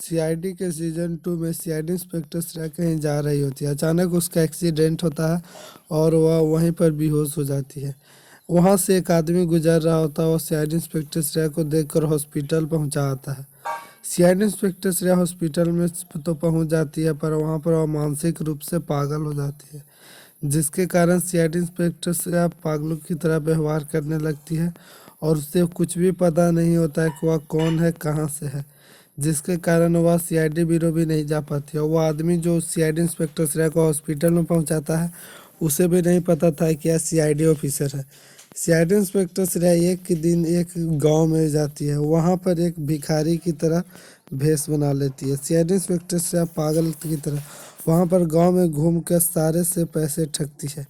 CID के season 2 में CID inspector Shreya कहीं जा रही होती है। अचानक उसका एक्सीडेंट होता है और वह वहीं पर बेहोश हो जाती है। वहाँ से एक आदमी गुजर रहा होता है और सीआईडी इंस्पेक्टर श्रेया को देखकर हॉस्पिटल पहुँचा आता है। सीआईडी इंस्पेक्टर श्रेया हॉस्पिटल में तो पहुँच जाती है, पर वहाँ पर वह मानसिक रूप से पागल हो जाती है, जिसके कारण सीआईडी इंस्पेक्टर श्रेया पागलों की तरह व्यवहार करने लगती है और उसे कुछ भी पता नहीं होता है कि वह कौन है, कहाँ से है, जिसके कारण वह सीआईडी ब्यूरो भी नहीं जा पाती है। वह आदमी जो सीआईडी इंस्पेक्टर श्रेया को हॉस्पिटल में पहुंचाता है, उसे भी नहीं पता था कि यह सीआईडी ऑफिसर है। सीआईडी इंस्पेक्टर श्रेया एक दिन एक गांव में जाती है। वहां पर एक भिखारी की तरह भेष बना लेती है। सीआईडी इंस्पेक्टर श्रेया पागल की तरह वहां पर गांव में घूम कर सारे से पैसे ठगती है,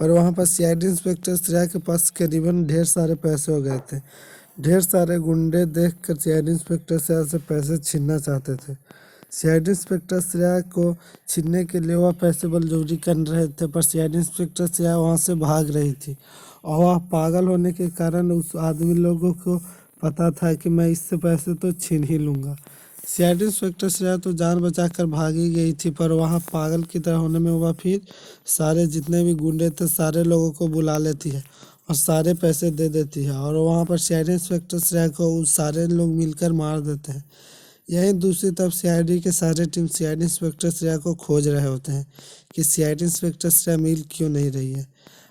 पर वहां पर सीआईडी इंस्पेक्टर श्रेया के पास करीबन ढेर सारे पैसे हो गए थे। ढेर सारे गुंडे देखकर सीआईडी इंस्पेक्टर श्रेया से पैसे छीनना चाहते थे। सीआईडी इंस्पेक्टर श्रेया को छीनने के लिए वह पैसे बलजबरी कर रहे थे, पर सीआईडी इंस्पेक्टर श्रेया वहां से भाग रही थी और वह पागल होने के कारण उस आदमी लोगों को पता था कि मैं इससे पैसे तो छीन ही लूँगा। सीआईडी इंस्पेक्टर श्रेया तो जान बचाकर भागी गई थी, पर वहाँ पागल की तरह होने में वह फिर सारे जितने भी गुंडे थे सारे लोगों को बुला लेती है और सारे पैसे दे देती है और वहाँ पर सीआईडी इंस्पेक्टर श्रेया को सारे लोग मिलकर मार देते हैं। यहीं दूसरी तरफ सीआईडी के सारे टीम सीआईडी इंस्पेक्टर श्रेया को खोज रहे होते हैं कि सीआईडी इंस्पेक्टर श्रेया मिल क्यों नहीं रही है।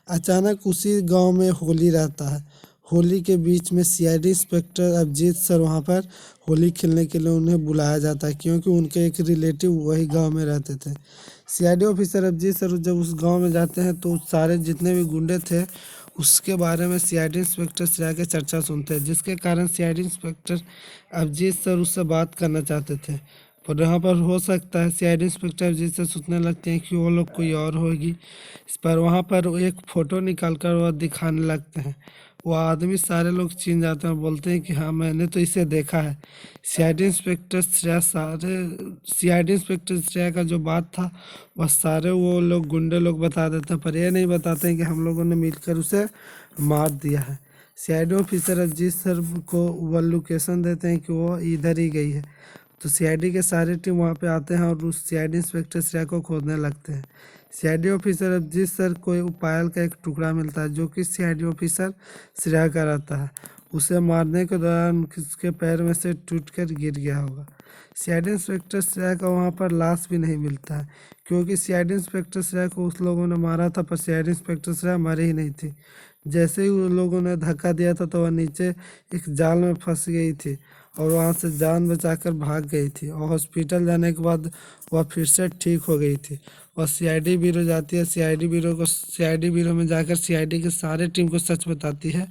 अचानक उसी गांव में होली रहता है। होली के बीच में सीआईडी इंस्पेक्टर अभिजीत सर वहां पर होली खेलने के लिए उन्हें बुलाया जाता है, क्योंकि उनके एक रिलेटिव वही गांव में रहते थे। सीआईडी ऑफिसर अभिजीत सर जब उस गांव में जाते हैं तो सारे जितने भी गुंडे थे उसके बारे में सीआईडी इंस्पेक्टर श्रेया के चर्चा सुनते हैं, जिसके कारण सीआईडी इंस्पेक्टर अभिजीत सर उससे बात करना चाहते थे। पर यहाँ पर हो सकता है सीआईडी इंस्पेक्टर अभिजीत सर सोचने लगते हैं कि वो लोग कोई और होगी। इस पर वहाँ पर एक फ़ोटो निकाल कर वह दिखाने लगते हैं। वो आदमी सारे लोग चिन जाते हैं और बोलते हैं कि हाँ मैंने तो इसे देखा है। सीआईडी इंस्पेक्टर श्रेया का जो बात था वह सारे वो लोग गुंडे लोग बता देते हैं, पर यह नहीं बताते हैं कि हम लोगों ने मिलकर उसे मार दिया है। सीआईडी ऑफिसर अजीत सर को वह लोकेशन देते हैं कि वो इधर ही गई है, तो सीआईडी के सारे टीम वहाँ पे आते हैं और उस सीआईडी इंस्पेक्टर श्रेया को खोजने लगते हैं। सीआईडी ऑफिसर अभिजीत सर को पायल का एक टुकड़ा मिलता है जो कि सीआईडी ऑफिसर श्रेया का रहता है। उसे मारने के दौरान उसके पैर में से टूटकर गिर गया होगा। सीआईडी इंस्पेक्टर श्रेया का वहाँ पर लाश भी नहीं मिलता है, क्योंकि सीआईडी इंस्पेक्टर श्रेया को उस लोगों ने मारा था, पर सीआईडी इंस्पेक्टर श्रेया मरी ही नहीं थी। जैसे ही उन लोगों ने धक्का दिया था तो वह नीचे एक जाल में फंस गई थी और वहाँ से जान बचाकर भाग गई थी और हॉस्पिटल जाने के बाद वह फिर से ठीक हो गई थी और सीआईडी ब्यूरो जाती है। सीआईडी ब्यूरो में जाकर सीआईडी के सारे टीम को सच बताती है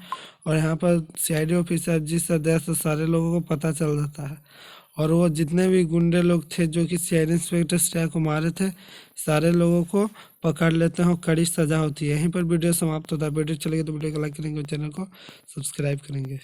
और यहाँ पर सीआईडी ऑफिसर जिस सदस्य से सारे लोगों को पता चल जाता है और वो जितने भी गुंडे लोग थे जो कि सीआईडी इंस्पेक्टर श्रेया को मारे थे सारे लोगों को पकड़ लेते हैं और कड़ी सजा होती है। यहीं पर वीडियो समाप्त होता है। वीडियो चलेगी तो वीडियो को लाइक करेंगे और चैनल को सब्सक्राइब करेंगे।